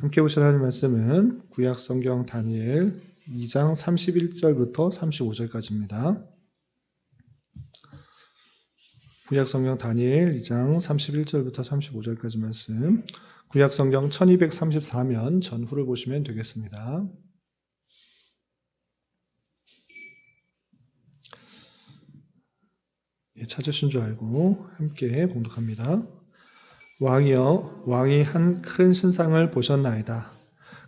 함께 보실 하나님 말씀은 구약 성경 다니엘 2장 31절부터 35절까지입니다. 구약 성경 다니엘 2장 31절부터 35절까지 말씀. 구약 성경 1234면 전후를 보시면 되겠습니다. 찾으신 줄 알고 함께 봉독합니다. 왕이여, 왕이 한 큰 신상을 보셨나이다.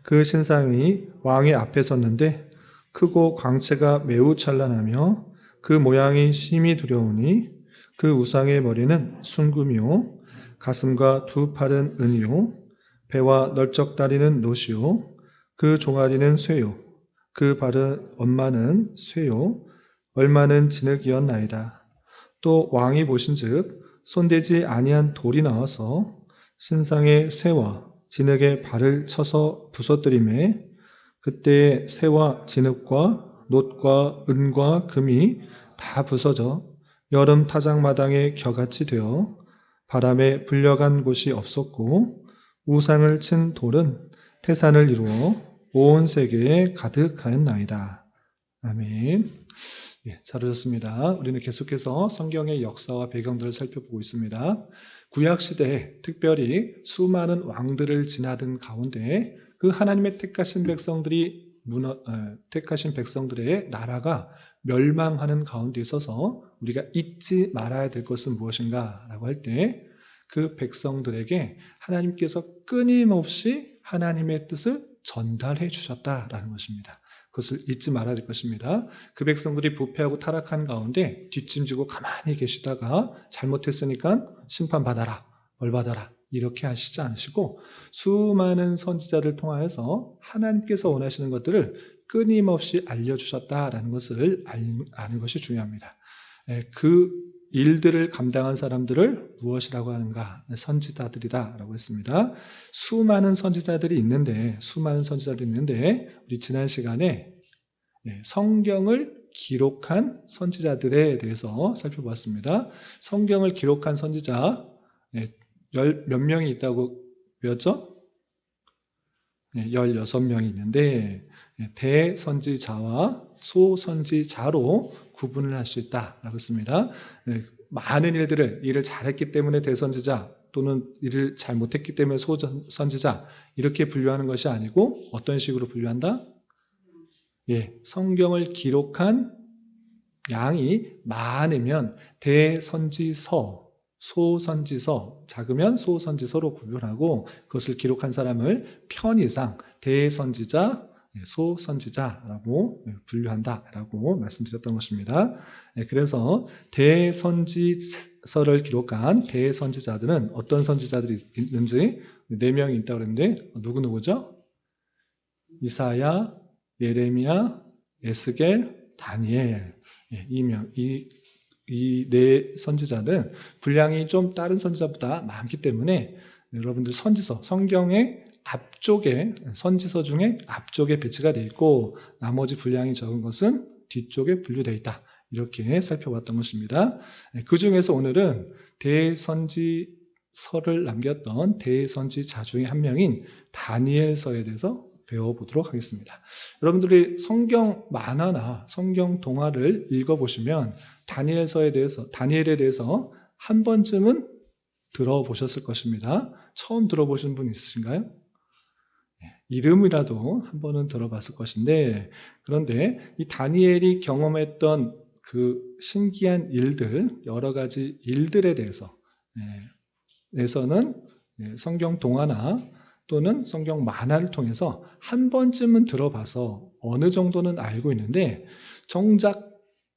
그 신상이 왕의 앞에 섰는데 크고 광채가 매우 찬란하며 그 모양이 심히 두려우니 그 우상의 머리는 순금이요 가슴과 두 팔은 은이요 배와 널쩍다리는 노시요 그 종아리는 쇠요 그 발은 엄마는 쇠요 얼마는 진흙이었나이다. 또 왕이 보신즉 손대지 아니한 돌이 나와서 신상의 쇠와 진흙의 발을 쳐서 부서뜨리매 그때에 쇠와 진흙과 놋과 은과 금이 다 부서져 여름 타작마당에 겨같이 되어 바람에 불려간 곳이 없었고 우상을 친 돌은 태산을 이루어 온 세계에 가득하였나이다. 아멘. 잘 오셨습니다. 우리는 계속해서 성경의 역사와 배경들을 살펴보고 있습니다. 구약시대에 특별히 수많은 왕들을 지나던 가운데 그 하나님의 택하신 백성들의 나라가 멸망하는 가운데 있어서 우리가 잊지 말아야 될 것은 무엇인가 라고 할 때 그 백성들에게 하나님께서 끊임없이 하나님의 뜻을 전달해 주셨다라는 것입니다. 그것을 잊지 말아야 될 것입니다. 그 백성들이 부패하고 타락한 가운데 뒷짐지고 가만히 계시다가 잘못했으니까 심판받아라, 벌받아라 이렇게 하시지 않으시고 수많은 선지자를 통하여서 하나님께서 원하시는 것들을 끊임없이 알려주셨다라는 것을 아는 것이 중요합니다. 그 일들을 감당한 사람들을 무엇이라고 하는가? 선지자들이다라고 했습니다. 수많은 선지자들이 있는데 우리 지난 시간에 성경을 기록한 선지자들에 대해서 살펴봤습니다. 성경을 기록한 선지자 몇 명이 있다고 배웠죠? 16명이 있는데 대선지자와 소선지자로 구분을 할 수 있다라고 했습니다. 많은 일을 잘했기 때문에 대선지자 또는 일을 잘 못했기 때문에 소선지자 이렇게 분류하는 것이 아니고 어떤 식으로 분류한다? 성경을 기록한 양이 많으면 대선지서, 소선지서, 작으면 소선지서로 구분하고 그것을 기록한 사람을 편의상 대선지자, 소선지자라고 분류한다라고 말씀드렸던 것입니다. 그래서 대선지서를 기록한 대선지자들은 어떤 선지자들이 있는지 4명이 있다고 그랬는데 누구누구죠? 이사야, 예레미야, 에스겔, 다니엘 이 네 선지자는 분량이 좀 다른 선지자보다 많기 때문에 여러분들 선지서, 성경의 앞쪽에 선지서 중에 앞쪽에 배치가 되어 있고 나머지 분량이 적은 것은 뒤쪽에 분류되어 있다. 이렇게 살펴봤던 것입니다. 그 중에서 오늘은 대선지서를 남겼던 대선지자 중에 한 명인 다니엘서에 대해서 배워보도록 하겠습니다. 여러분들이 성경 만화나 성경 동화를 읽어보시면 다니엘에 대해서 한 번쯤은 들어보셨을 것입니다. 처음 들어보신 분 있으신가요? 이름이라도 한 번은 들어봤을 것인데 그런데 이 다니엘이 경험했던 그 신기한 일들, 여러 가지 일들에 대해서는 성경 동화나 또는 성경 만화를 통해서 한 번쯤은 들어봐서 어느 정도는 알고 있는데 정작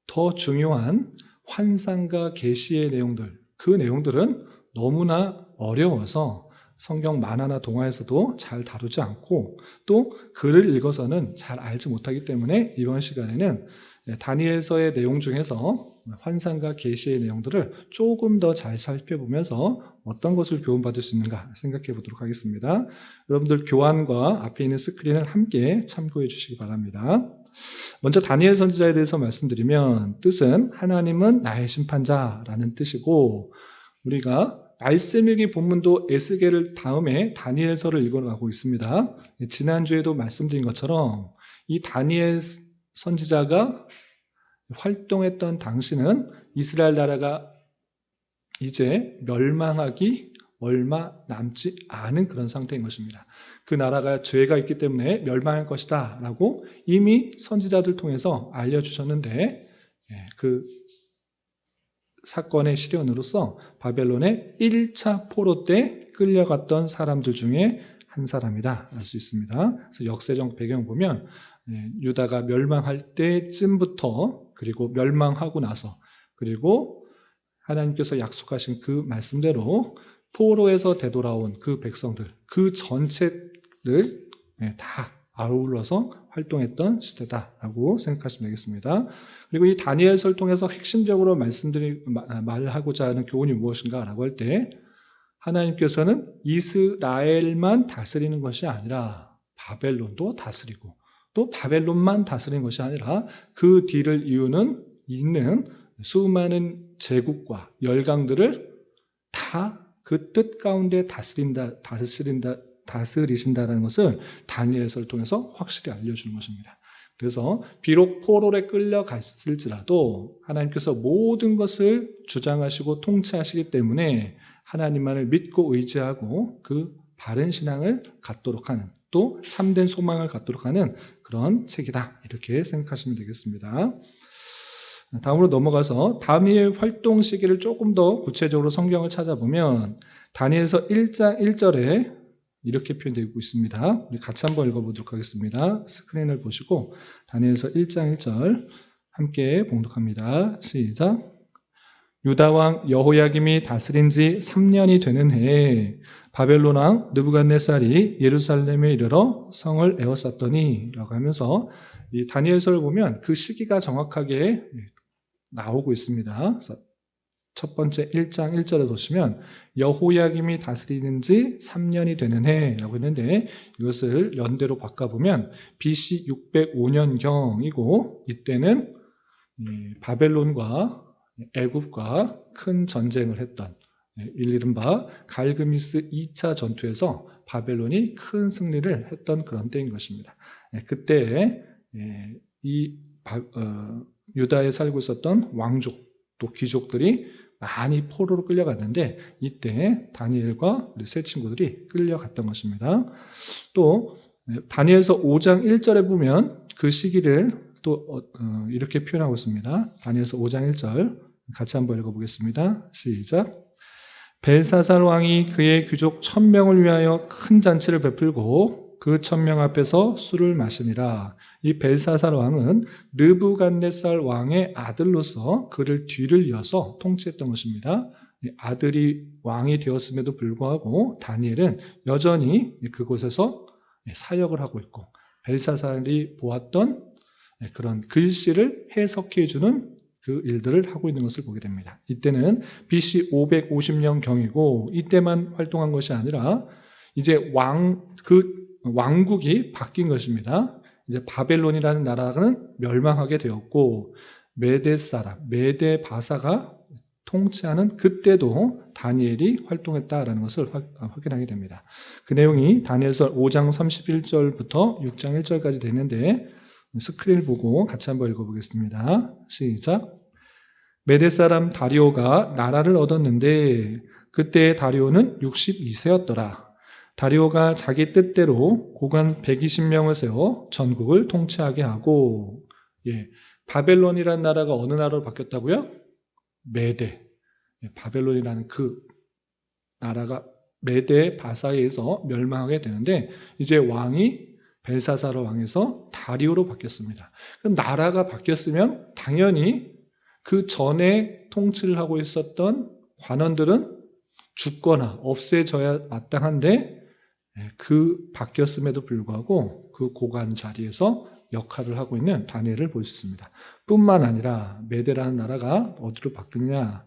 더 중요한 환상과 계시의 내용들, 그 내용들은 너무나 어려워서 성경 만화나 동화에서도 잘 다루지 않고 또 글을 읽어서는 잘 알지 못하기 때문에 이번 시간에는 다니엘서의 내용 중에서 환상과 계시의 내용들을 조금 더 잘 살펴보면서 어떤 것을 교훈받을 수 있는가 생각해 보도록 하겠습니다. 여러분들 교환과 앞에 있는 스크린을 함께 참고해 주시기 바랍니다. 먼저 다니엘 선지자에 대해서 말씀드리면 뜻은 하나님은 나의 심판자라는 뜻이고 우리가 말씀 일기 본문도 에스겔을 다음에 다니엘서를 읽어가고 있습니다. 지난주에도 말씀드린 것처럼 이 다니엘 선지자가 활동했던 당시는 이스라엘 나라가 이제 멸망하기 얼마 남지 않은 그런 상태인 것입니다. 그 나라가 죄가 있기 때문에 멸망할 것이다 라고 이미 선지자들 통해서 알려주셨는데, 그 사건의 실현으로서 바벨론의 1차 포로 때 끌려갔던 사람들 중에 한 사람이다 알 수 있습니다. 그래서 역사적 배경 보면 유다가 멸망할 때쯤부터, 그리고 멸망하고 나서, 그리고 하나님께서 약속하신 그 말씀대로 포로에서 되돌아온 그 백성들, 그 전체를 다 아울러서 활동했던 시대다라고 생각하시면 되겠습니다. 그리고 이 다니엘서를 통해서 핵심적으로 말하고자 하는 교훈이 무엇인가라고 할 때, 하나님께서는 이스라엘만 다스리는 것이 아니라 바벨론도 다스리고, 또 바벨론만 다스리는 것이 아니라 그 뒤를 이유는 있는 수많은 제국과 열강들을 다 그 뜻 가운데 다스리신다는 것을 다니엘서를 통해서 확실히 알려주는 것입니다. 그래서 비록 포로에 끌려갔을지라도 하나님께서 모든 것을 주장하시고 통치하시기 때문에 하나님만을 믿고 의지하고 그 바른 신앙을 갖도록 하는, 또 참된 소망을 갖도록 하는 그런 책이다, 이렇게 생각하시면 되겠습니다. 다음으로 넘어가서 다니엘 활동 시기를 조금 더 구체적으로 성경을 찾아보면 다니엘서 1장 1절에 이렇게 표현되고 있습니다. 우리 같이 한번 읽어보도록 하겠습니다. 스크린을 보시고 다니엘서 1장 1절 함께 봉독합니다. 시작. 유다 왕 여호야김이 다스린 지 3년이 되는 해에 바벨론 왕 느부갓네살이 예루살렘에 이르러 성을 에워쌌더니 라고 하면서 이 다니엘서를 보면 그 시기가 정확하게 나오고 있습니다. 그래서 첫 번째 1장 1절에 보시면 여호야김이 다스리는 지 3년이 되는 해라고 했는데, 이것을 연대로 바꿔보면 BC 605년경이고, 이때는 바벨론과 애굽과 큰 전쟁을 했던, 이른바 갈그미스 2차 전투에서 바벨론이 큰 승리를 했던 그런 때인 것입니다. 그때 유다에 살고 있었던 왕족 또 귀족들이 많이 포로로 끌려갔는데, 이때 다니엘과 우리 세 친구들이 끌려갔던 것입니다. 또 다니엘서 5장 1절에 보면 그 시기를 또 이렇게 표현하고 있습니다. 다니엘서 5장 1절 같이 한번 읽어보겠습니다. 시작. 벨사살 왕이 그의 귀족 1000명을 위하여 큰 잔치를 베풀고 그 1000명 앞에서 술을 마시니라. 이 벨사살 왕은 느부갓네살 왕의 아들로서 그를 뒤를 이어서 통치했던 것입니다. 아들이 왕이 되었음에도 불구하고 다니엘은 여전히 그곳에서 사역을 하고 있고, 벨사살이 보았던 그런 글씨를 해석해 주는 그 일들을 하고 있는 것을 보게 됩니다. 이때는 BC 550년경이고, 이때만 활동한 것이 아니라 이제 왕국이 바뀐 것입니다. 이제 바벨론이라는 나라는 멸망하게 되었고, 메데 바사가 통치하는 그때도 다니엘이 활동했다라는 것을 확인하게 됩니다. 그 내용이 다니엘서 5장 31절부터 6장 1절까지 되는데, 스크린을 보고 같이 한번 읽어보겠습니다. 시작. 메데 사람 다리오가 나라를 얻었는데 그때 다리오는 62세였더라. 다리오가 자기 뜻대로 고관 120명을 세워 전국을 통치하게 하고, 바벨론이라는 나라가 어느 나라로 바뀌었다고요? 메데. 바벨론이라는 그 나라가 메데 바사에 의해서 멸망하게 되는데, 이제 왕이 벨사살 왕에서 다리오로 바뀌었습니다. 그럼 나라가 바뀌었으면 당연히 그 전에 통치를 하고 있었던 관원들은 죽거나 없애져야 마땅한데, 그 바뀌었음에도 불구하고 그 고관 자리에서 역할을 하고 있는 다니엘을 볼 수 있습니다. 뿐만 아니라 메데라는 나라가 어디로 바뀌냐?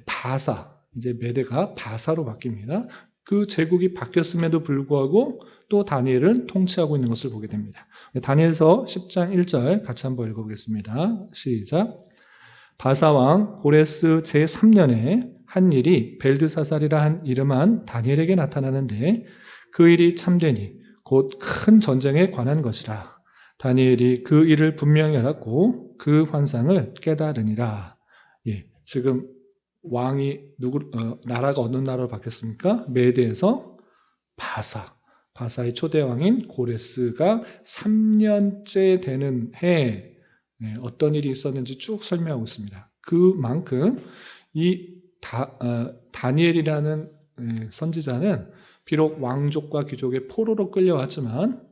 바사, 이제 메데가 바사로 바뀝니다. 그 제국이 바뀌었음에도 불구하고 또 다니엘은 통치하고 있는 것을 보게 됩니다. 다니엘서 10장 1절 같이 한번 읽어보겠습니다. 시작. 바사왕 고레스 제3년에 한 일이 벨드사살이라 한 이름한 다니엘에게 나타나는데 그 일이 참되니 곧 큰 전쟁에 관한 것이라. 다니엘이 그 일을 분명히 알았고 그 환상을 깨달으니라. 예, 지금 왕이 나라가 어느 나라로 바뀌었습니까? 메대에서 바사의 초대왕인 고레스가 3년째 되는 해에 어떤 일이 있었는지 쭉 설명하고 있습니다. 그만큼 이 다니엘이라는 선지자는 비록 왕족과 귀족의 포로로 끌려왔지만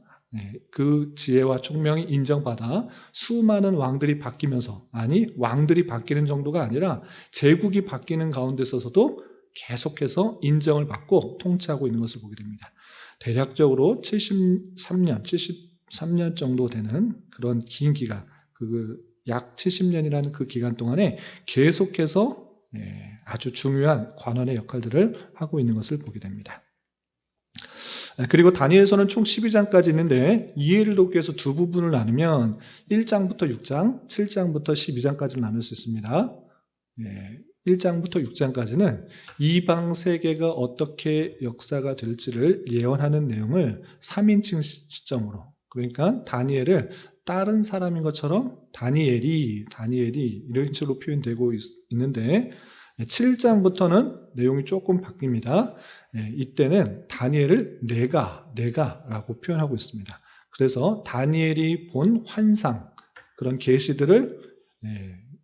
그 지혜와 총명이 인정받아 수많은 왕들이 바뀌면서, 아니 왕들이 바뀌는 정도가 아니라 제국이 바뀌는 가운데 있어서도 계속해서 인정을 받고 통치하고 있는 것을 보게 됩니다. 대략적으로 73년 정도 되는 그런 긴 기간, 약 70년이라는 그 기간 동안에 계속해서 아주 중요한 관원의 역할들을 하고 있는 것을 보게 됩니다. 그리고 다니엘서는 총 12장까지 있는데 이해를 돕기 위해서 두 부분을 나누면 1장부터 6장, 7장부터 12장까지를 나눌 수 있습니다. 1장부터 6장까지는 이방 세계가 어떻게 역사가 될지를 예언하는 내용을 3인칭 시점으로, 그러니까 다니엘을 다른 사람인 것처럼 다니엘이 이런 식으로 표현되고 있는데 7장부터는 내용이 조금 바뀝니다. 이때는 다니엘을 내가라고 표현하고 있습니다. 그래서 다니엘이 본 환상, 그런 계시들을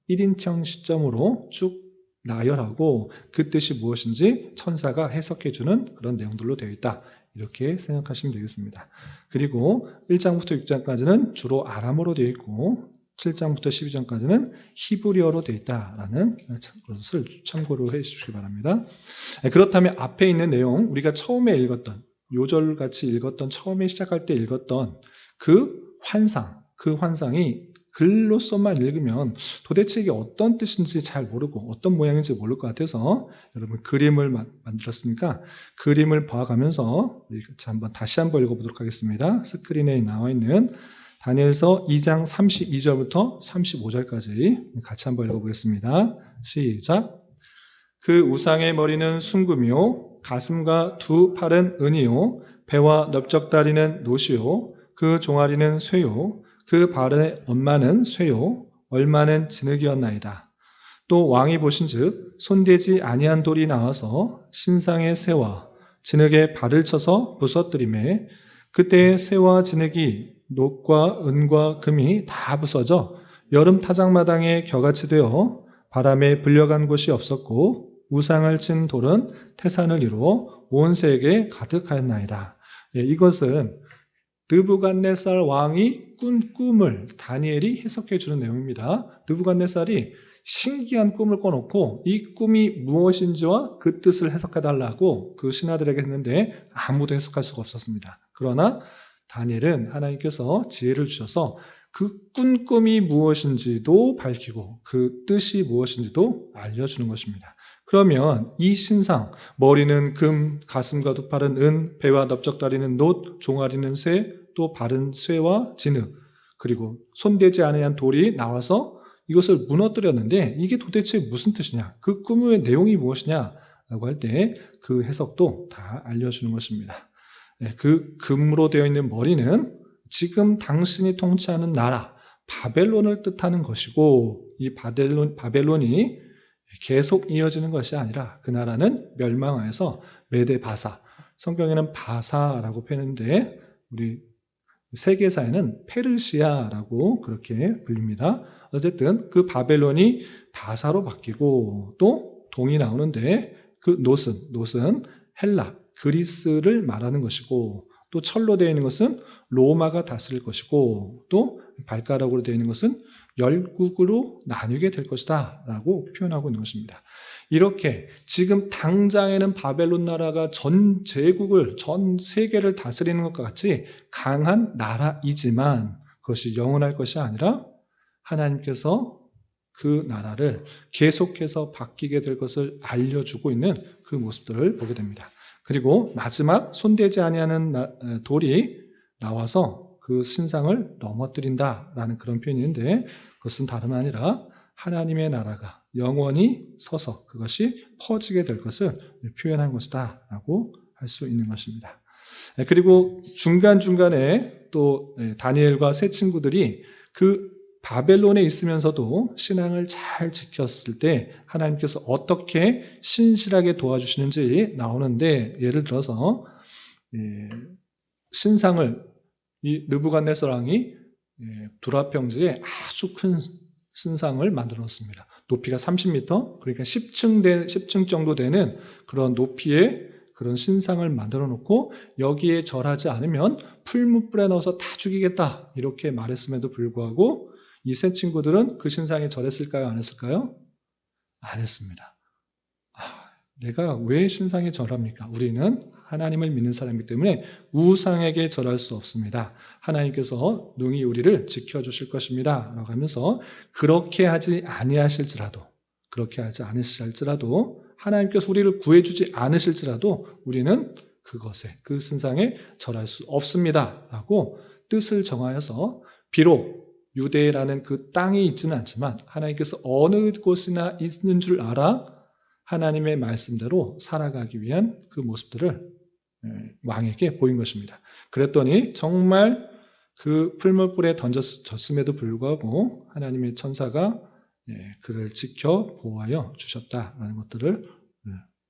1인称 시점으로 쭉 나열하고 그 뜻이 무엇인지 천사가 해석해주는 그런 내용들로 되어 있다. 이렇게 생각하시면 되겠습니다. 그리고 1장부터 6장까지는 주로 아람어로 되어 있고 7장부터 12장까지는 히브리어로 되어 있다라는 것을 참고로 해주시기 바랍니다. 그렇다면 앞에 있는 내용, 우리가 처음에 읽었던, 요절같이 읽었던, 처음에 시작할 때 읽었던 그 환상이 글로서만 읽으면 도대체 이게 어떤 뜻인지 잘 모르고 어떤 모양인지 모를 것 같아서 여러분 그림을 만들었으니까 그림을 봐가면서 다시 한번 읽어보도록 하겠습니다. 스크린에 나와 있는 다니엘서 2장 32절부터 35절까지 같이 한번 읽어보겠습니다. 시작. 그 우상의 머리는 순금이요, 가슴과 두 팔은 은이요, 배와 넓적다리는 노시요, 그 종아리는 쇠요, 그 발의 엄마는 쇠요, 얼마는 진흙이었나이다. 또 왕이 보신즉 손대지 아니한 돌이 나와서 신상의 쇠와 진흙에 발을 쳐서 부서뜨리매 그때 쇠와 진흙이 녹과 은과 금이 다 부서져 여름 타작마당에 겨같이 되어 바람에 불려간 곳이 없었고 우상을 친 돌은 태산을 이루어 온 세계에 가득하였나이다. 이것은 느부갓네살 왕이 꾼 꿈을 다니엘이 해석해 주는 내용입니다. 느부갓네살이 신기한 꿈을 꿔놓고 이 꿈이 무엇인지와 그 뜻을 해석해달라고 그 신하들에게 했는데 아무도 해석할 수가 없었습니다. 그러나 다니엘은 하나님께서 지혜를 주셔서 그 꾼 꿈이 무엇인지도 밝히고 그 뜻이 무엇인지도 알려주는 것입니다. 그러면 이 신상, 머리는 금, 가슴과 두 팔은 은, 배와 넓적다리는 놋, 종아리는 쇠, 또 발은 쇠와 진흙, 그리고 손대지 아니한 돌이 나와서 이것을 무너뜨렸는데 이게 도대체 무슨 뜻이냐, 그 꿈의 내용이 무엇이냐라고 할 때 그 해석도 다 알려주는 것입니다. 그 금으로 되어 있는 머리는 지금 당신이 통치하는 나라 바벨론을 뜻하는 것이고 이 바벨론이 계속 이어지는 것이 아니라 그 나라는 멸망하여서 메데 바사, 성경에는 바사라고 표현했는데 우리 세계사에는 페르시아라고 그렇게 불립니다. 어쨌든 그 바벨론이 바사로 바뀌고 또 동이 나오는데 그 놋은 헬라, 그리스를 말하는 것이고 또 철로 되어 있는 것은 로마가 다스릴 것이고 또 발가락으로 되어 있는 것은 열국으로 나뉘게 될 것이다 라고 표현하고 있는 것입니다. 이렇게 지금 당장에는 바벨론 나라가 전 제국을, 전 세계를 다스리는 것과 같이 강한 나라이지만 그것이 영원할 것이 아니라 하나님께서 그 나라를 계속해서 바뀌게 될 것을 알려주고 있는 그 모습들을 보게 됩니다. 그리고 마지막 손대지 아니하는 돌이 나와서 그 신상을 넘어뜨린다라는 그런 표현이 있는데 그것은 다름 아니라 하나님의 나라가 영원히 서서 그것이 퍼지게 될 것을 표현한 것이다 라고 할 수 있는 것입니다. 그리고 중간중간에 또 다니엘과 세 친구들이 그 바벨론에 있으면서도 신앙을 잘 지켰을 때 하나님께서 어떻게 신실하게 도와주시는지 나오는데, 예를 들어서 신상을 이 느부갓네살 왕이 두라평지에 아주 큰 신상을 만들어 놓습니다. 높이가 30m, 그러니까 10층 정도 되는 그런 높이의 그런 신상을 만들어 놓고 여기에 절하지 않으면 풀무불에 넣어서 다 죽이겠다 이렇게 말했음에도 불구하고 이 세 친구들은 그 신상에 절했을까요? 안 했을까요? 안 했습니다. 내가 왜 신상에 절합니까? 우리는 하나님을 믿는 사람이기 때문에 우상에게 절할 수 없습니다. 하나님께서 능히 우리를 지켜주실 것입니다 라고 하면서 그렇게 하지 않으실지라도 하나님께서 우리를 구해주지 않으실지라도 우리는 그것에, 그 신상에 절할 수 없습니다 라고 뜻을 정하여서, 비록 유대라는 그 땅이 있지는 않지만 하나님께서 어느 곳이나 있는 줄 알아 하나님의 말씀대로 살아가기 위한 그 모습들을 왕에게 보인 것입니다. 그랬더니 정말 그 풀무불에 던졌음에도 불구하고 하나님의 천사가 그를 지켜 보호하여 주셨다라는 것들을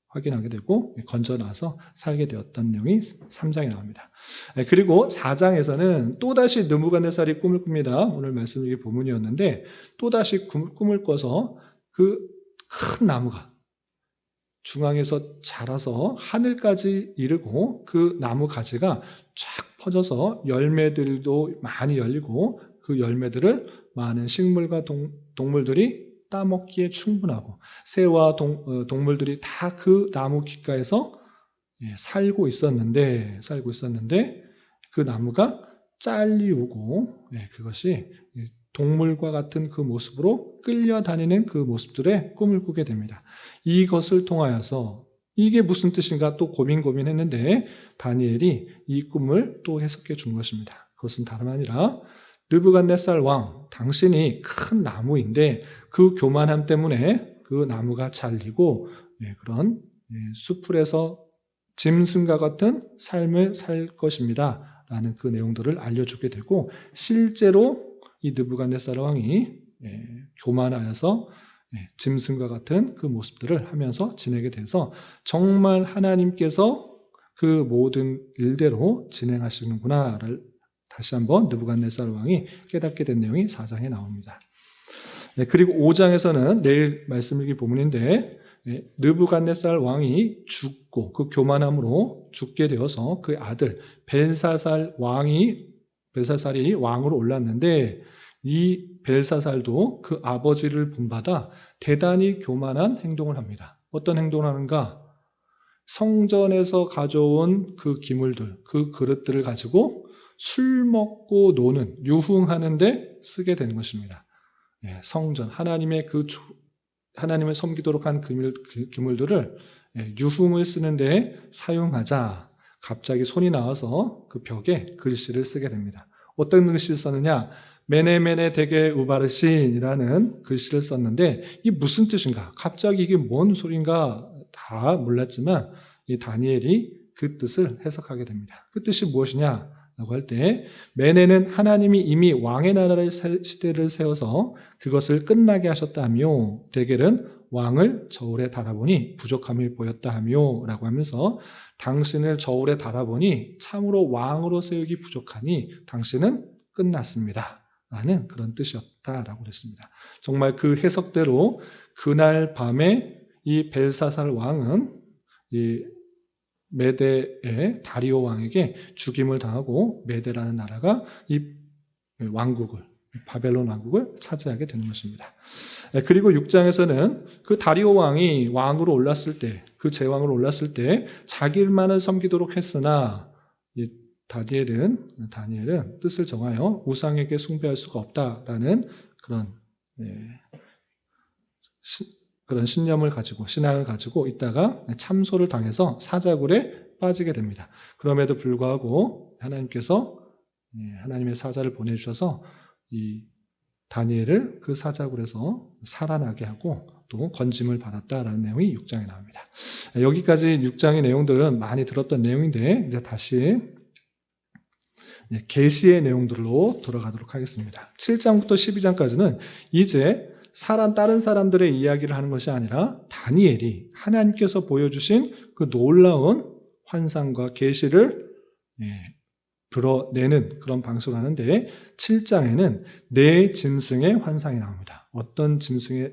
확인하게 되고 건져나와서 살게 되었던 내용이 3장에 나옵니다. 그리고 4장에서는 또다시 느부갓네살이 꿈을 꿉니다. 오늘 말씀 이게 본문이었는데 또다시 꿈을 꿔서 그 큰 나무가 중앙에서 자라서 하늘까지 이르고 그 나무 가지가 쫙 퍼져서 열매들도 많이 열리고 그 열매들을 많은 식물과 동물들이 따먹기에 충분하고 새와 동물들이 다 그 나무 귓가에서 살고 있었는데 그 나무가 잘리우고 그것이 동물과 같은 그 모습으로 끌려다니는 그 모습들의 꿈을 꾸게 됩니다. 이것을 통하여서 이게 무슨 뜻인가 또 고민했는데 다니엘이 이 꿈을 또 해석해 준 것입니다. 그것은 다름 아니라 느부갓네살 왕, 당신이 큰 나무인데 그 교만함 때문에 그 나무가 잘리고 그런 수풀에서 짐승과 같은 삶을 살 것입니다 라는 그 내용들을 알려주게 되고, 실제로 이 느부갓네살 왕이 교만하여서 짐승과 같은 그 모습들을 하면서 지내게 돼서 정말 하나님께서 그 모든 일대로 진행하시는구나를 다시 한번 느부갓네살 왕이 깨닫게 된 내용이 4장에 나옵니다. 그리고 5장에서는 내일 말씀드릴 부분인데 느부갓네살 왕이 죽고 그 교만함으로 죽게 되어서 그 아들 벨사살이 왕으로 올랐는데, 이 벨사살도 그 아버지를 본받아 대단히 교만한 행동을 합니다. 어떤 행동을 하는가? 성전에서 가져온 그 기물들, 그 그릇들을 가지고 술 먹고 노는, 유흥하는데 쓰게 되는 것입니다. 성전, 하나님을 섬기도록 한 기물들을 유흥을 쓰는데 사용하자 갑자기 손이 나와서 그 벽에 글씨를 쓰게 됩니다. 어떤 글씨를 썼느냐? 메네메네 데게 우바르신이라는 글씨를 썼는데 이 무슨 뜻인가? 갑자기 이게 뭔 소린가 다 몰랐지만 이 다니엘이 그 뜻을 해석하게 됩니다. 그 뜻이 무엇이냐? 라고 할 때, 메네는 하나님이 이미 왕의 나라를 시대를 세워서 그것을 끝나게 하셨다 하며, 데겔은 왕을 저울에 달아보니 부족함을 보였다 하며 라고 하면서 당신을 저울에 달아보니 참으로 왕으로 세우기 부족하니 당신은 끝났습니다 라는 그런 뜻이었다라고 그랬습니다. 정말 그 해석대로 그날 밤에 이 벨사살 왕은 이 메대의 다리오 왕에게 죽임을 당하고 메대라는 나라가 이 바벨론 왕국을 차지하게 되는 것입니다. 그리고 6장에서는 그 다리오 왕이 왕으로 올랐을 때, 그 제왕으로 올랐을 때 자기만을 섬기도록 했으나 다니엘은 뜻을 정하여 우상에게 숭배할 수가 없다라는 그런 신념을 가지고, 신앙을 가지고 있다가 참소를 당해서 사자굴에 빠지게 됩니다. 그럼에도 불구하고 하나님께서 하나님의 사자를 보내주셔서 이 다니엘을 그 사자굴에서 살아나게 하고 또 건짐을 받았다라는 내용이 6장에 나옵니다. 여기까지 6장의 내용들은 많이 들었던 내용인데 이제 다시 계시의 내용들로 돌아가도록 하겠습니다. 7장부터 12장까지는 이제 다른 사람들의 이야기를 하는 것이 아니라 다니엘이 하나님께서 보여주신 그 놀라운 환상과 계시를 드러내는 그런 방송을 하는데 7장에는 네 짐승의 환상이 나옵니다. 어떤 짐승의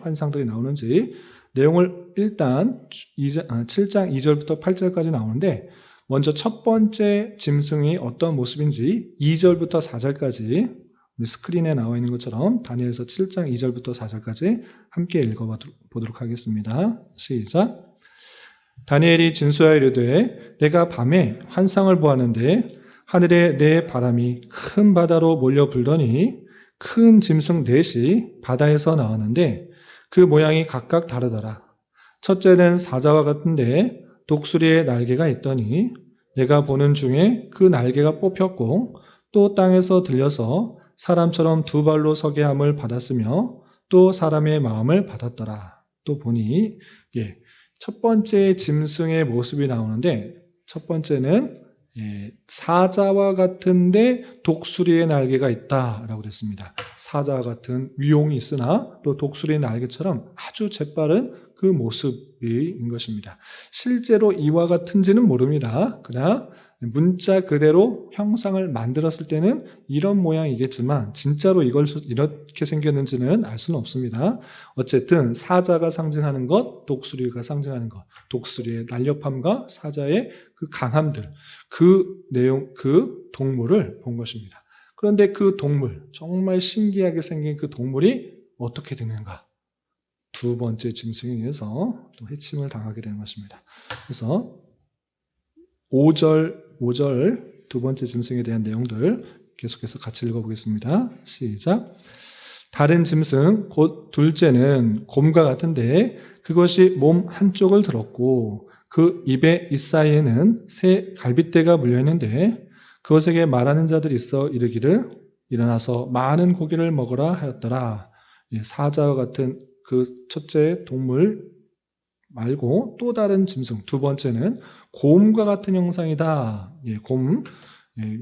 환상들이 나오는지 내용을 일단 7장 2절부터 8절까지 나오는데 먼저 첫 번째 짐승이 어떤 모습인지 2절부터 4절까지 우리 스크린에 나와 있는 것처럼 다니엘서 7장 2절부터 4절까지 함께 읽어보도록 하겠습니다. 시작. 다니엘이 진수하여 이르되 내가 밤에 환상을 보았는데 하늘에 네 바람이 큰 바다로 몰려 불더니 큰 짐승 넷이 바다에서 나왔는데 그 모양이 각각 다르더라. 첫째는 사자와 같은데 독수리의 날개가 있더니 내가 보는 중에 그 날개가 뽑혔고 또 땅에서 들려서 사람처럼 두 발로 서게 함을 받았으며 또 사람의 마음을 받았더라. 또 보니 첫 번째 짐승의 모습이 나오는데 첫 번째는 사자와 같은데 독수리의 날개가 있다라고 그랬습니다. 사자와 같은 위용이 있으나 또 독수리의 날개처럼 아주 재빠른 그 모습인 것입니다. 실제로 이와 같은지는 모릅니다. 그러나 문자 그대로 형상을 만들었을 때는 이런 모양이겠지만 진짜로 이걸 이렇게 생겼는지는 알 수는 없습니다. 어쨌든 사자가 상징하는 것, 독수리가 상징하는 것, 독수리의 날렵함과 사자의 그 강함들, 그 내용, 그 동물을 본 것입니다. 그런데 그 동물, 정말 신기하게 생긴 그 동물이 어떻게 되는가? 두 번째 짐승에 의해서 또 해침을 당하게 되는 것입니다. 그래서 5절 두 번째 짐승에 대한 내용들 계속해서 같이 읽어보겠습니다. 시작. 다른 짐승 곧 둘째는 곰과 같은데 그것이 몸 한쪽을 들었고 그 입에 잇사이에는 새 갈빗대가 물려있는데 그것에게 말하는 자들이 있어 이르기를 일어나서 많은 고기를 먹으라 하였더라. 사자와 같은 그 첫째 동물 말고 또 다른 짐승 두 번째는 곰과 같은 형상이다. 곰,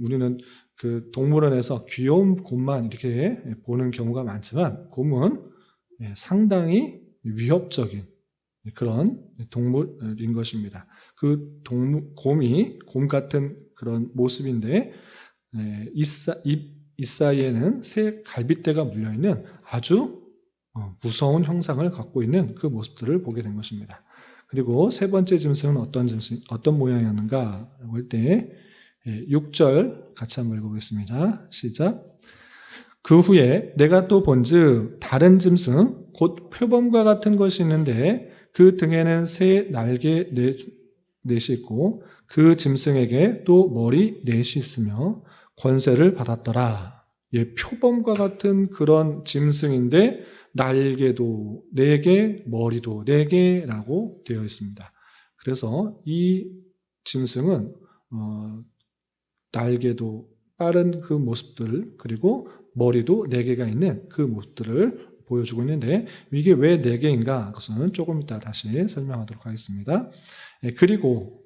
우리는 그 동물원에서 귀여운 곰만 이렇게 보는 경우가 많지만 곰은 상당히 위협적인 그런 동물인 것입니다. 그 곰이 곰 같은 그런 모습인데 입 사이에는 새 갈빗대가 물려있는 아주 무서운 형상을 갖고 있는 그 모습들을 보게 된 것입니다. 그리고 세 번째 짐승은 어떤 모양이었는가 할 때 6절 같이 한번 읽어보겠습니다. 시작. 그 후에 내가 또 본즉 다른 짐승 곧 표범과 같은 것이 있는데 그 등에는 새 날개 넷이 있고 그 짐승에게 또 머리 넷이 있으며 권세를 받았더라. 표범과 같은 그런 짐승인데 날개도 4개, 머리도 4개라고 되어 있습니다. 그래서 이 짐승은 날개도 빠른 그 모습들 그리고 머리도 4개가 있는 그 모습들을 보여주고 있는데 이게 왜 4개인가? 그것은 조금 이따 다시 설명하도록 하겠습니다. 그리고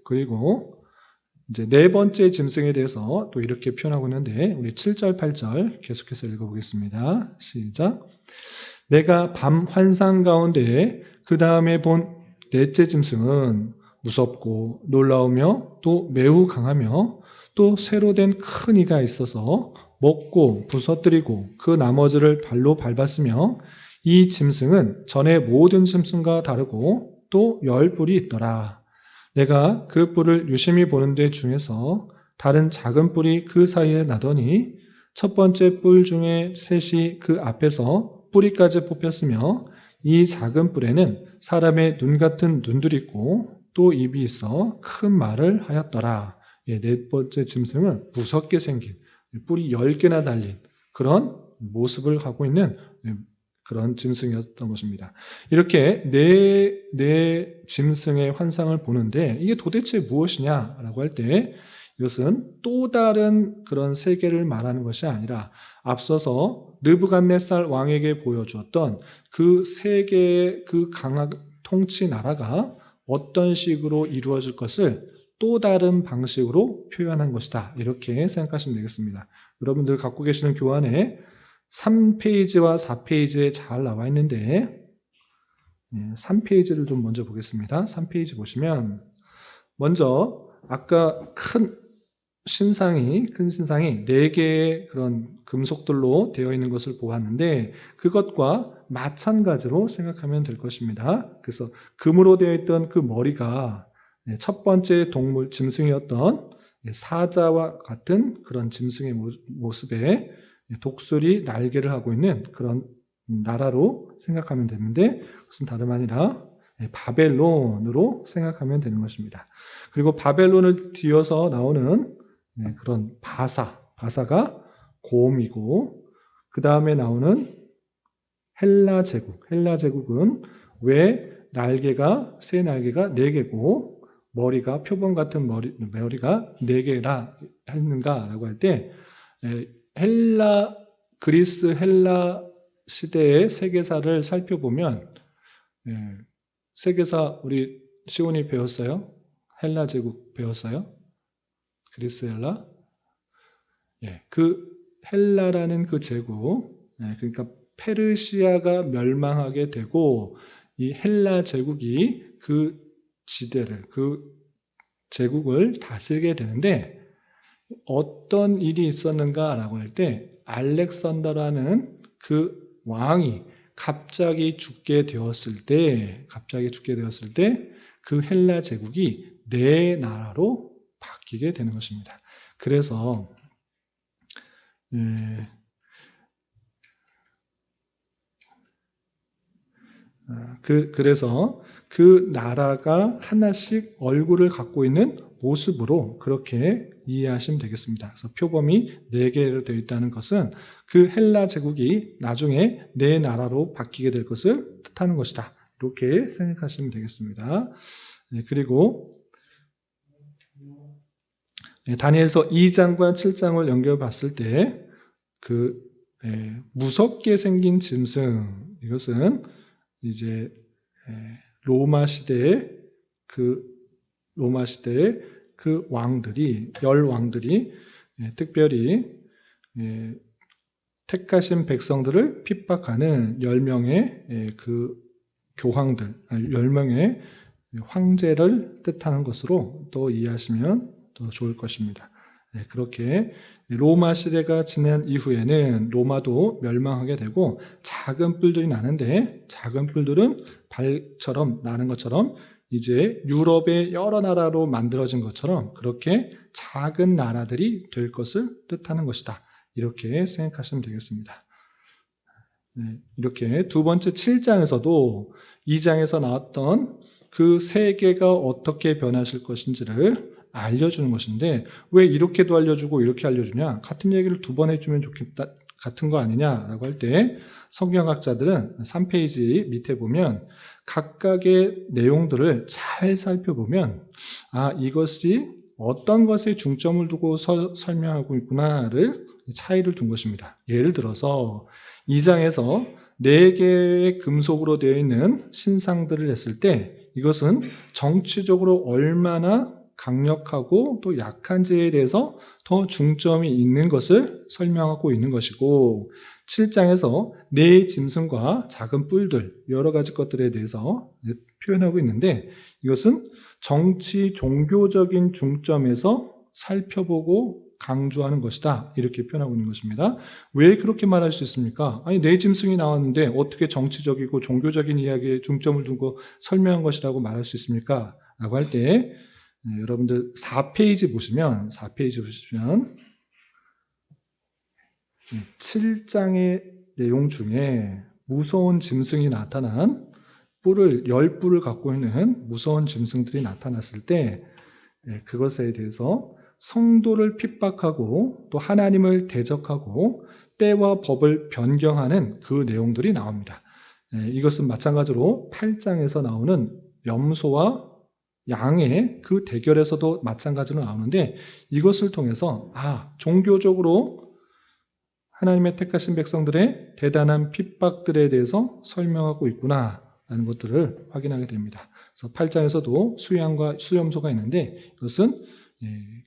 이제 네 번째 짐승에 대해서 또 이렇게 표현하고 있는데 우리 7절, 8절 계속해서 읽어보겠습니다. 시작. 내가 밤 환상 가운데 그 다음에 본 넷째 짐승은 무섭고 놀라우며 또 매우 강하며 또 새로 된 큰 이가 있어서 먹고 부서뜨리고 그 나머지를 발로 밟았으며 이 짐승은 전에 모든 짐승과 다르고 또 10뿔이 있더라. 내가 그 뿔을 유심히 보는데 중에서 다른 작은 뿔이 그 사이에 나더니 첫 번째 뿔 중에 셋이 그 앞에서 뿌리까지 뽑혔으며 이 작은 뿔에는 사람의 눈 같은 눈들이 있고 또 입이 있어 큰 말을 하였더라. 네 번째 짐승은 무섭게 생긴 뿔이 10개나 달린 그런 모습을 하고 있는 그런 짐승이었던 것입니다. 이렇게 네 짐승의 환상을 보는데 이게 도대체 무엇이냐라고 할 때 이것은 또 다른 그런 세계를 말하는 것이 아니라 앞서서 느부갓네살 왕에게 보여주었던 그 세계의 그 강한 통치 나라가 어떤 식으로 이루어질 것을 또 다른 방식으로 표현한 것이다. 이렇게 생각하시면 되겠습니다. 여러분들 갖고 계시는 교환에 3페이지와 4페이지에 잘 나와 있는데 3페이지를 좀 먼저 보겠습니다. 3페이지 보시면 먼저 아까 큰 신상이 4개의 그런 금속들로 되어 있는 것을 보았는데 그것과 마찬가지로 생각하면 될 것입니다. 그래서 금으로 되어 있던 그 머리가 첫 번째 동물 짐승이었던 사자와 같은 그런 짐승의 모습에 독수리 날개를 하고 있는 그런 나라로 생각하면 되는데 그것은 다름 아니라 바벨론으로 생각하면 되는 것입니다. 그리고 바벨론을 뒤어서 나오는 그런 바사가 곰이고 그 다음에 나오는 헬라 제국은 왜 새 날개가 4개고 머리가 표범 같은 머리가 4개라 했는가라고 할 때 그리스 헬라 시대의 세계사를 살펴보면 세계사 우리 시온이 배웠어요? 헬라 제국 배웠어요? 그리스 헬라? 그 헬라라는 그 제국, 그러니까 페르시아가 멸망하게 되고 이 헬라 제국이 그 지대를, 그 제국을 다스리게 되는데 어떤 일이 있었는가라고 할 때 알렉산더라는 그 왕이 갑자기 죽게 되었을 때 그 헬라 제국이 4나라로 바뀌게 되는 것입니다. 그래서 그래서 그 나라가 하나씩 얼굴을 갖고 있는 모습으로 그렇게 이해하시면 되겠습니다. 그래서 표범이 4개로 되어 있다는 것은 그 헬라 제국이 나중에 4나라로 바뀌게 될 것을 뜻하는 것이다. 이렇게 생각하시면 되겠습니다. 그리고 다니엘서 2장과 7장을 연결해 봤을 때 그 무섭게 생긴 짐승, 이것은 이제 로마 시대의 그 왕들이 10왕들이 특별히 택하신 백성들을 핍박하는 10명의 그 교황들, 10명의 황제를 뜻하는 것으로 또 이해하시면 더 좋을 것입니다. 그렇게 로마 시대가 지난 이후에는 로마도 멸망하게 되고 작은 뿔들이 나는데 작은 뿔들은 발처럼 나는 것처럼 이제 유럽의 여러 나라로 만들어진 것처럼 그렇게 작은 나라들이 될 것을 뜻하는 것이다. 이렇게 생각하시면 되겠습니다. 이렇게 두 번째 7장에서도 2장에서 나왔던 그 세계가 어떻게 변하실 것인지를 알려주는 것인데 왜 이렇게도 알려주고 이렇게 알려주냐? 같은 얘기를 2번 해주면 좋겠다, 같은 거 아니냐라고 할 때 성경학자들은 3페이지 밑에 보면 각각의 내용들을 잘 살펴보면 이것이 어떤 것에 중점을 두고 설명하고 있구나를 차이를 둔 것입니다. 예를 들어서 2장에서 4개의 금속으로 되어 있는 신상들을 했을 때 이것은 정치적으로 얼마나 강력하고 또 약한지에 대해서 더 중점이 있는 것을 설명하고 있는 것이고 7장에서 4 짐승과 작은 뿔들 여러 가지 것들에 대해서 표현하고 있는데 이것은 정치 종교적인 중점에서 살펴보고 강조하는 것이다 이렇게 표현하고 있는 것입니다. 왜 그렇게 말할 수 있습니까? 4 짐승이 나왔는데 어떻게 정치적이고 종교적인 이야기에 중점을 두고 설명한 것이라고 말할 수 있습니까? 라고 할 때 여러분들 4페이지 보시면 7장의 내용 중에 무서운 짐승이 나타난 10뿔을 갖고 있는 무서운 짐승들이 나타났을 때 그것에 대해서 성도를 핍박하고 또 하나님을 대적하고 때와 법을 변경하는 그 내용들이 나옵니다. 이것은 마찬가지로 8장에서 나오는 염소와 양의 그 대결에서도 마찬가지로 나오는데 이것을 통해서 종교적으로 하나님의 택하신 백성들의 대단한 핍박들에 대해서 설명하고 있구나 라는 것들을 확인하게 됩니다. 그래서 8장에서도 수양과 수염소가 있는데 이것은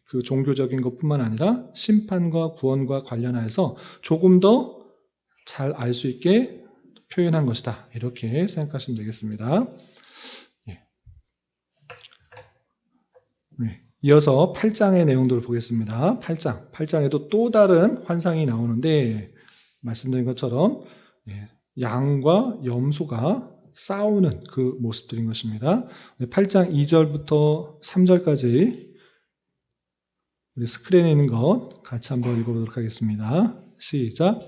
그 종교적인 것뿐만 아니라 심판과 구원과 관련해서 조금 더 잘 알 수 있게 표현한 것이다. 이렇게 생각하시면 되겠습니다. 이어서 8장의 내용들을 보겠습니다. 8장에도 또 다른 환상이 나오는데 말씀드린 것처럼 양과 염소가 싸우는 그 모습들인 것입니다. 8장 2절부터 3절까지 우리 스크린에 있는 것 같이 한번 읽어보도록 하겠습니다. 시작.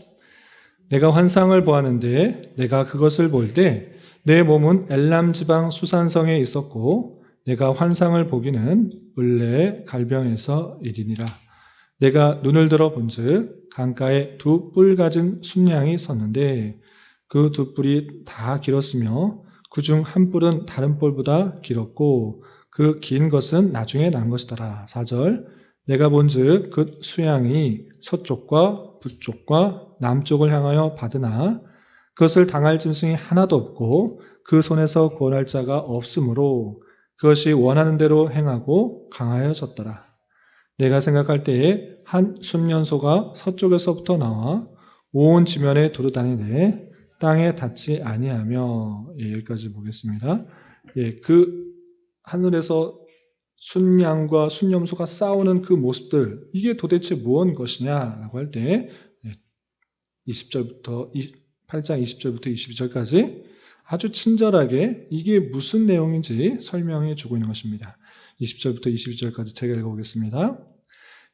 내가 환상을 보았는데 내가 그것을 볼 때 내 몸은 엘람 지방 수산성에 있었고 내가 환상을 보기는 을레 갈병에서 이리니라. 내가 눈을 들어 본즉 강가에 두 뿔 가진 순양이 섰는데 그 두 뿔이 다 길었으며 그중 한 뿔은 다른 뿔보다 길었고 그 긴 것은 나중에 난 것이더라. 4절. 내가 본즉 그 수양이 서쪽과 북쪽과 남쪽을 향하여 받으나 그것을 당할 짐승이 하나도 없고 그 손에서 구원할 자가 없으므로 그것이 원하는 대로 행하고 강하여졌더라. 내가 생각할 때에 한 순년소가 서쪽에서부터 나와 온 지면에 두루다니되 땅에 닿지 아니하며 여기까지 보겠습니다. 그 하늘에서 순양과 순염소가 싸우는 그 모습들 이게 도대체 무엇 것이냐라고 할 때 20절부터 8장 20절부터 22절까지 아주 친절하게 이게 무슨 내용인지 설명해 주고 있는 것입니다. 20절부터 22절까지 제가 읽어보겠습니다.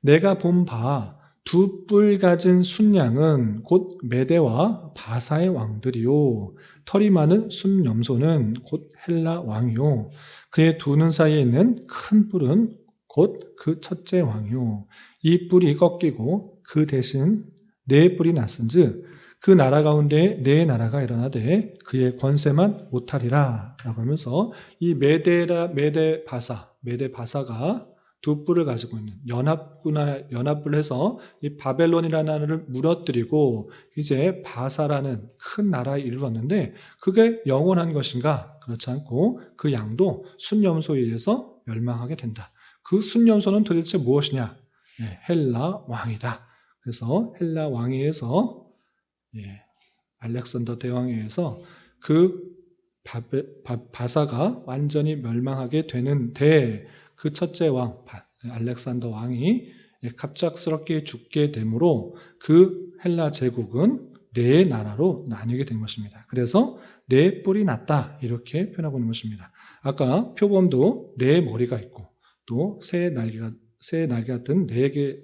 내가 본 바 두 뿔 가진 순양은 곧 메대와 바사의 왕들이요 털이 많은 순염소는 곧 헬라 왕이요 그의 두 눈 사이에 있는 큰 뿔은 곧 그 첫째 왕이요 이 뿔이 꺾이고 그 대신 네 뿔이 났은즉 그 나라 가운데 네 나라가 일어나되 그의 권세만 못하리라 라고 하면서 이 메대 바사가 두 뿔을 가지고 있는 연합을 해서 이 바벨론이라는 나라를 무너뜨리고 이제 바사라는 큰 나라에 이르렀는데 그게 영원한 것인가? 그렇지 않고 그 양도 순염소에 의해서 멸망하게 된다. 그 순염소는 도대체 무엇이냐? 헬라 왕이다. 그래서 헬라 왕에 의해서 알렉산더 대왕에 의해서 그 바사가 완전히 멸망하게 되는데 그 첫째 왕 알렉산더 왕이 갑작스럽게 죽게 되므로 그 헬라 제국은 네 나라로 나뉘게 된 것입니다. 그래서 네 뿔이 났다 이렇게 표현하고 있는 것입니다. 아까 표범도 네 머리가 있고 또 새 날개 같은 네 개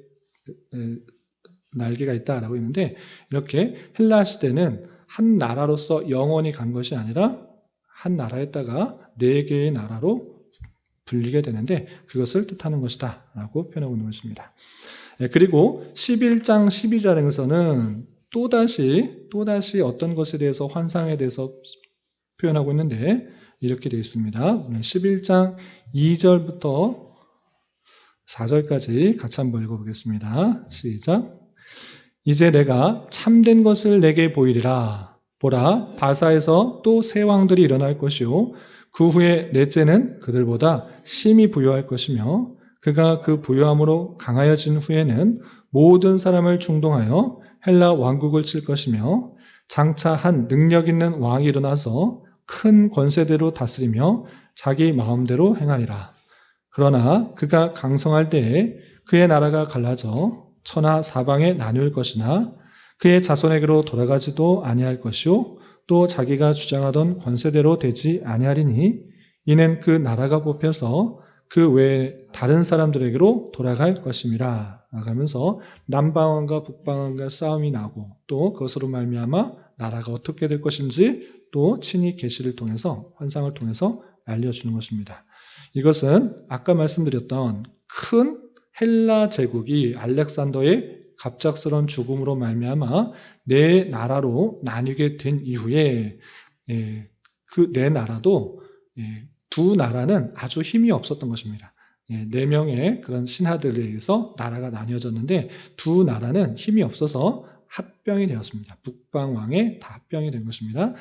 날개가 있다라고 했는데 이렇게 헬라 시대는 한 나라로서 영원히 간 것이 아니라 한 나라에다가 네 개의 나라로 불리게 되는데 그것을 뜻하는 것이다 라고 표현하고 있는 것입니다. 그리고 11장 12절에서는 또다시 어떤 것에 대해서 환상에 대해서 표현하고 있는데 이렇게 되어 있습니다. 11장 2절부터 4절까지 같이 한번 읽어보겠습니다. 시작. 이제 내가 참된 것을 내게 보이리라. 보라, 바사에서 또 새 왕들이 일어날 것이요 그 후에 넷째는 그들보다 심히 부요할 것이며 그가 그 부요함으로 강하여진 후에는 모든 사람을 충동하여 헬라 왕국을 칠 것이며 장차 한 능력 있는 왕이 일어나서 큰 권세대로 다스리며 자기 마음대로 행하리라. 그러나 그가 강성할 때에 그의 나라가 갈라져 천하 사방에 나뉠 것이나 그의 자손에게로 돌아가지도 아니할 것이요 또 자기가 주장하던 권세대로 되지 아니하리니 이는 그 나라가 뽑혀서 그 외에 다른 사람들에게로 돌아갈 것임이라 하면서 남방왕과 북방왕과 싸움이 나고 또 그것으로 말미암아 나라가 어떻게 될 것인지 또 친히 계시를 통해서 환상을 통해서 알려주는 것입니다. 이것은 아까 말씀드렸던 큰 헬라 제국이 알렉산더의 갑작스러운 죽음으로 말미암아 네 나라로 나뉘게 된 이후에 그 네 나라도 두 나라는 아주 힘이 없었던 것입니다. 네 명의 그런 신하들에 의해서 나라가 나뉘어졌는데 두 나라는 힘이 없어서 합병이 되었습니다. 북방왕에 다 합병이 된 것입니다.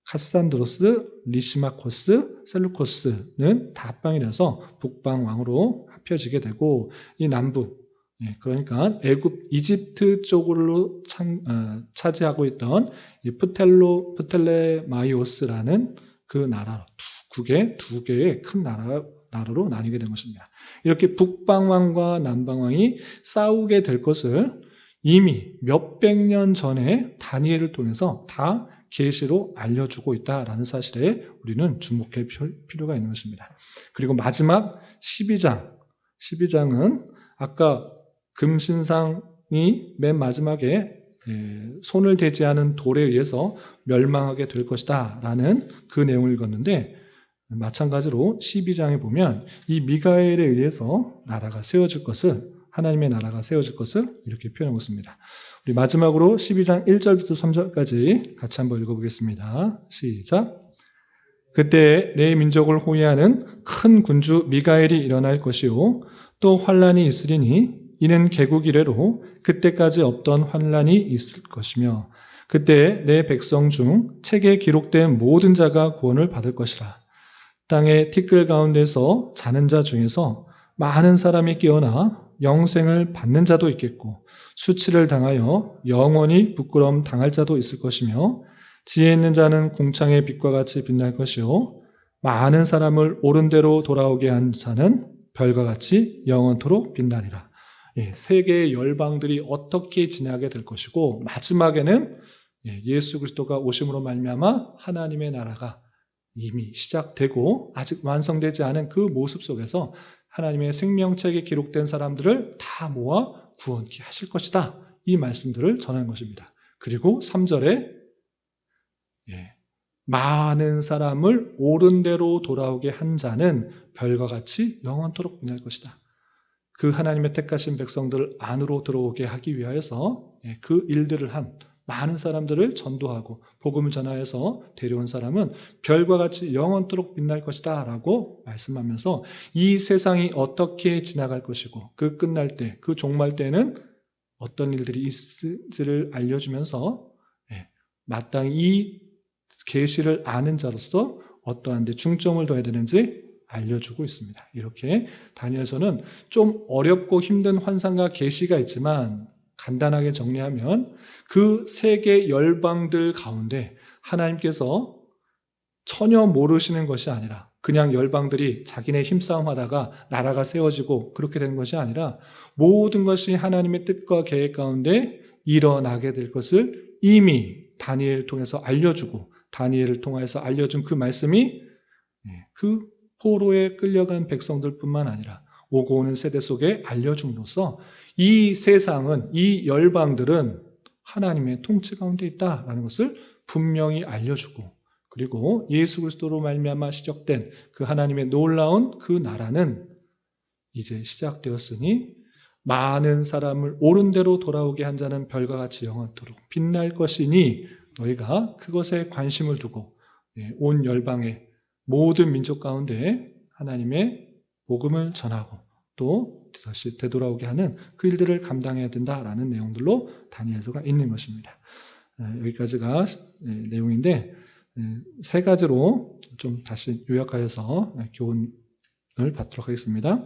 카산드로스, 리시마코스, 셀루코스는 다 합병이 돼서 북방왕으로 합혀지게 되고 이 남부, 그러니까 이집트 쪽으로 차지하고 있던 이 프텔레마이오스라는 그 나라, 두 개의 큰 나라로 나뉘게 된 것입니다. 이렇게 북방왕과 남방왕이 싸우게 될 것을 이미 몇백 년 전에 다니엘을 통해서 다 계시로 알려주고 있다라는 사실에 우리는 주목할 필요가 있는 것입니다. 그리고 마지막 12장은 아까 금신상이 맨 마지막에 손을 대지 않은 돌에 의해서 멸망하게 될 것이다 라는 그 내용을 읽었는데 마찬가지로 12장에 보면 이 미가엘에 의해서 나라가 세워질 것을 하나님의 나라가 세워질 것을 이렇게 표현하고 있습니다. 우리 마지막으로 12장 1절부터 3절까지 같이 한번 읽어보겠습니다. 시작. 그때 내 민족을 호위하는 큰 군주 미가엘이 일어날 것이요 또 환란이 있으리니 이는 개국 이래로 그때까지 없던 환란이 있을 것이며 그때 내 백성 중 책에 기록된 모든 자가 구원을 받을 것이라. 땅의 티끌 가운데서 자는 자 중에서 많은 사람이 깨어나 영생을 받는 자도 있겠고 수치를 당하여 영원히 부끄러움 당할 자도 있을 것이며 지혜 있는 자는 궁창의 빛과 같이 빛날 것이요 많은 사람을 옳은 대로 돌아오게 한 자는 별과 같이 영원토록 빛나리라. 세계의 열방들이 어떻게 지나게 될 것이고 마지막에는 예수 그리스도가 오심으로 말미암아 하나님의 나라가 이미 시작되고 아직 완성되지 않은 그 모습 속에서 하나님의 생명책에 기록된 사람들을 다 모아 구원케 하실 것이다. 이 말씀들을 전하는 것입니다. 그리고 3절에 많은 사람을 옳은 대로 돌아오게 한 자는 별과 같이 영원토록 빛날 것이다. 그 하나님의 택하신 백성들 안으로 들어오게 하기 위하여서 그 일들을 한 많은 사람들을 전도하고 복음을 전하여서 데려온 사람은 별과 같이 영원토록 빛날 것이다 라고 말씀하면서 이 세상이 어떻게 지나갈 것이고 그 끝날 때, 그 종말 때는 어떤 일들이 있을지를 알려주면서 마땅히 이 계시를 아는 자로서 어떠한 데 중점을 둬야 되는지 알려주고 있습니다. 이렇게 다니엘서는 좀 어렵고 힘든 환상과 계시가 있지만 간단하게 정리하면 그 세계 열방들 가운데 하나님께서 전혀 모르시는 것이 아니라 그냥 열방들이 자기네 힘싸움하다가 나라가 세워지고 그렇게 되는 것이 아니라 모든 것이 하나님의 뜻과 계획 가운데 일어나게 될 것을 이미 다니엘을 통해서 알려주고 다니엘을 통해서 알려준 그 말씀이 그 포로에 끌려간 백성들뿐만 아니라 오고 오는 세대 속에 알려줌으로써 이 세상은, 이 열방들은 하나님의 통치 가운데 있다라는 것을 분명히 알려주고 그리고 예수 그리스도로 말미암아 시작된 그 하나님의 놀라운 그 나라는 이제 시작되었으니 많은 사람을 옳은 대로 돌아오게 한 자는 별과 같이 영원토록 빛날 것이니 너희가 그것에 관심을 두고 온 열방의 모든 민족 가운데 하나님의 복음을 전하고 또 다시 되돌아오게 하는 그 일들을 감당해야 된다라는 내용들로 다니엘서가 있는 것입니다. 여기까지가 내용인데 세 가지로 좀 다시 요약하여서 교훈을 받도록 하겠습니다.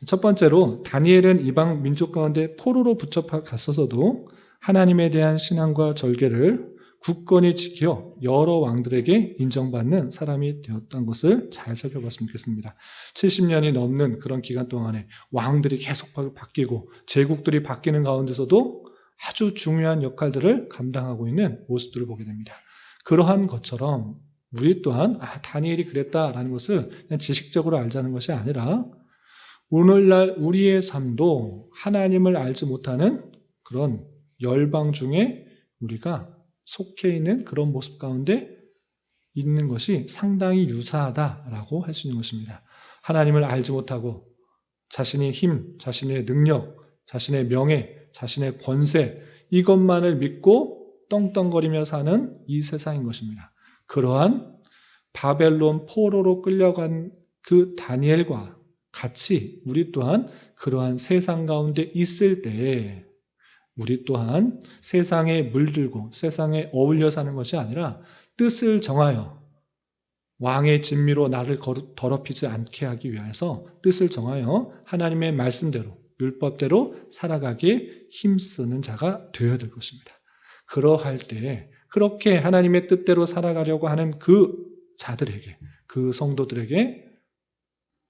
첫 번째로 다니엘은 이방 민족 가운데 포로로 붙잡혔었어도 하나님에 대한 신앙과 절개를 굳건히 지켜 여러 왕들에게 인정받는 사람이 되었던 것을 잘 살펴봤으면 좋겠습니다. 70년이 넘는 그런 기간 동안에 왕들이 계속 바뀌고 제국들이 바뀌는 가운데서도 아주 중요한 역할들을 감당하고 있는 모습들을 보게 됩니다. 그러한 것처럼 우리 또한 다니엘이 그랬다라는 것을 그냥 지식적으로 알자는 것이 아니라 오늘날 우리의 삶도 하나님을 알지 못하는 그런 열방 중에 우리가 속해 있는 그런 모습 가운데 있는 것이 상당히 유사하다라고 할 수 있는 것입니다. 하나님을 알지 못하고 자신의 힘, 자신의 능력, 자신의 명예, 자신의 권세 이것만을 믿고 떵떵거리며 사는 이 세상인 것입니다. 그러한 바벨론 포로로 끌려간 그 다니엘과 같이 우리 또한 그러한 세상 가운데 있을 때에 우리 또한 세상에 물들고 세상에 어울려 사는 것이 아니라 뜻을 정하여 왕의 진미로 나를 더럽히지 않게 하기 위해서 뜻을 정하여 하나님의 말씀대로 율법대로 살아가기에 힘쓰는 자가 되어야 될 것입니다. 그러할 때에 그렇게 하나님의 뜻대로 살아가려고 하는 그 자들에게, 그 성도들에게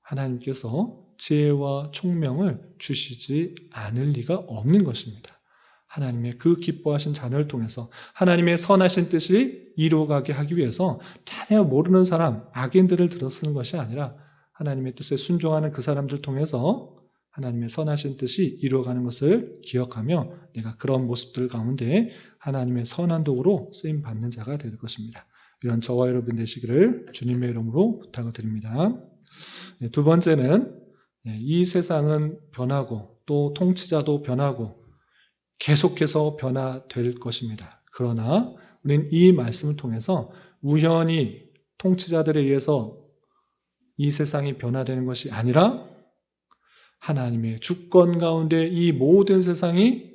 하나님께서 지혜와 총명을 주시지 않을 리가 없는 것입니다. 하나님의 그 기뻐하신 자녀를 통해서 하나님의 선하신 뜻이 이루어가게 하기 위해서 전혀 모르는 사람, 악인들을 들어쓰는 것이 아니라 하나님의 뜻에 순종하는 그 사람들을 통해서 하나님의 선하신 뜻이 이루어가는 것을 기억하며 내가 그런 모습들 가운데 하나님의 선한 도구로 쓰임받는 자가 될 것입니다. 이런 저와 여러분 되시기를 주님의 이름으로 부탁을 드립니다. 두 번째는 이 세상은 변하고 또 통치자도 변하고 계속해서 변화될 것입니다. 그러나 우리는 이 말씀을 통해서 우연히 통치자들에 의해서 이 세상이 변화되는 것이 아니라 하나님의 주권 가운데 이 모든 세상이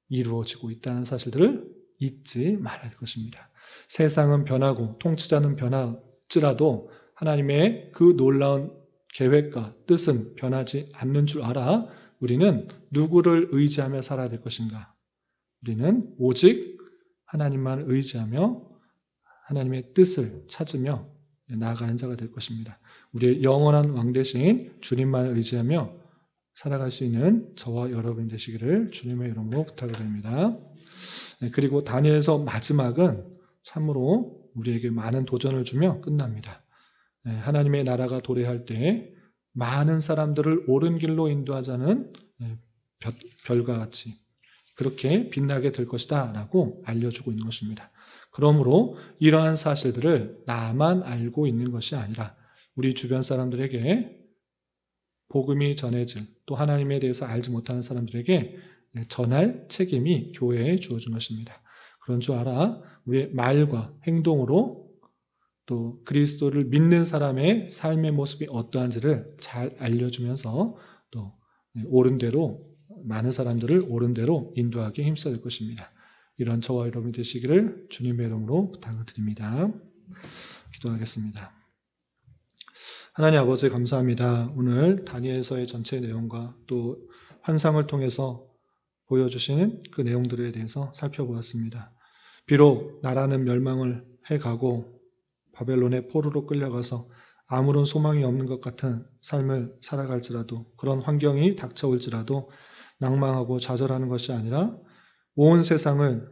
이루어지고 있다는 사실들을 잊지 말아야 할 것입니다. 세상은 변하고 통치자는 변할지라도 하나님의 그 놀라운 계획과 뜻은 변하지 않는 줄 알아 우리는 누구를 의지하며 살아야 될 것인가? 우리는 오직 하나님만 의지하며 하나님의 뜻을 찾으며 나아가는 자가 될 것입니다. 우리의 영원한 왕 대신 주님만 의지하며 살아갈 수 있는 저와 여러분 되시기를 주님의 이름으로 부탁을 드립니다. 그리고 다니엘서 마지막은 참으로 우리에게 많은 도전을 주며 끝납니다. 하나님의 나라가 도래할 때 많은 사람들을 옳은 길로 인도하자는 별과 같이 그렇게 빛나게 될 것이다 라고 알려주고 있는 것입니다. 그러므로 이러한 사실들을 나만 알고 있는 것이 아니라 우리 주변 사람들에게 복음이 전해질 또 하나님에 대해서 알지 못하는 사람들에게 전할 책임이 교회에 주어진 것입니다. 그런 줄 알아 우리의 말과 행동으로 또 그리스도를 믿는 사람의 삶의 모습이 어떠한지를 잘 알려주면서 또 옳은 대로 많은 사람들을 옳은 대로 인도하기에 힘써야 될 것입니다. 이런 저와 여러분이 되시기를 주님의 이름으로 부탁을 드립니다. 기도하겠습니다. 하나님 아버지 감사합니다. 오늘 다니엘서의 전체 내용과 또 환상을 통해서 보여주시는 그 내용들에 대해서 살펴보았습니다. 비록 나라는 멸망을 해가고 바벨론의 포로로 끌려가서 아무런 소망이 없는 것 같은 삶을 살아갈지라도 그런 환경이 닥쳐올지라도 낭망하고 좌절하는 것이 아니라 온 세상을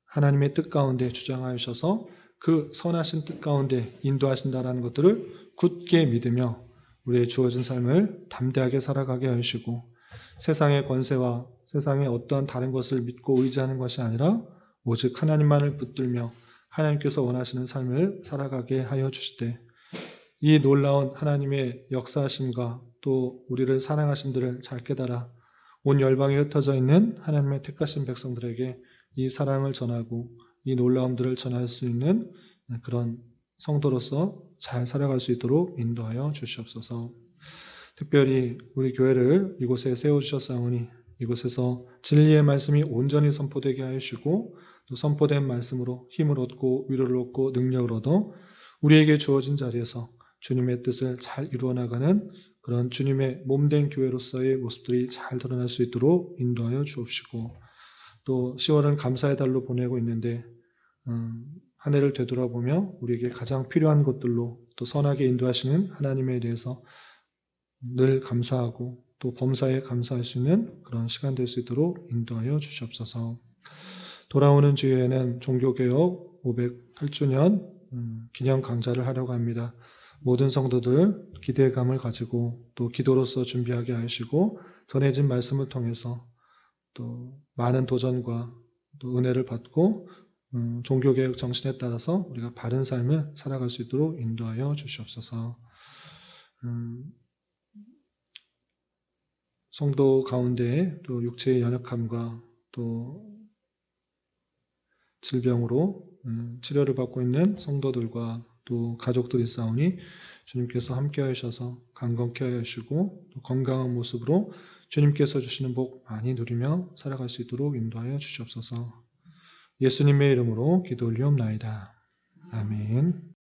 하나님의 뜻 가운데 주장하셔서 그 선하신 뜻 가운데 인도하신다는 것들을 굳게 믿으며 우리의 주어진 삶을 담대하게 살아가게 하시고 세상의 권세와 세상의 어떠한 다른 것을 믿고 의지하는 것이 아니라 오직 하나님만을 붙들며 하나님께서 원하시는 삶을 살아가게 하여 주시되 이 놀라운 하나님의 역사하심과 또 우리를 사랑하심들을 잘 깨달아 온 열방에 흩어져 있는 하나님의 택하신 백성들에게 이 사랑을 전하고 이 놀라움들을 전할 수 있는 그런 성도로서 잘 살아갈 수 있도록 인도하여 주시옵소서. 특별히 우리 교회를 이곳에 세워주셨사오니 이곳에서 진리의 말씀이 온전히 선포되게 하시고 또 선포된 말씀으로 힘을 얻고 위로를 얻고 능력을 얻어 우리에게 주어진 자리에서 주님의 뜻을 잘 이루어나가는 그런 주님의 몸된 교회로서의 모습들이 잘 드러날 수 있도록 인도하여 주옵시고 또 10월은 감사의 달로 보내고 있는데 한 해를 되돌아보며 우리에게 가장 필요한 것들로 또 선하게 인도하시는 하나님에 대해서 늘 감사하고 또 범사에 감사할 수 있는 그런 시간 될 수 있도록 인도하여 주시옵소서. 돌아오는 주일에는 종교개혁 508주년 기념 강좌를 하려고 합니다. 모든 성도들 기대감을 가지고 또 기도로서 준비하게 하시고 전해진 말씀을 통해서 또 많은 도전과 또 은혜를 받고 종교개혁 정신에 따라서 우리가 바른 삶을 살아갈 수 있도록 인도하여 주시옵소서. 성도 가운데 또 육체의 연약함과 또 질병으로 치료를 받고 있는 성도들과 또 가족들이 싸우니 주님께서 함께 하셔서 강건케 하시고 또 건강한 모습으로 주님께서 주시는 복 많이 누리며 살아갈 수 있도록 인도하여 주시옵소서. 예수님의 이름으로 기도 올리옵나이다. 아멘.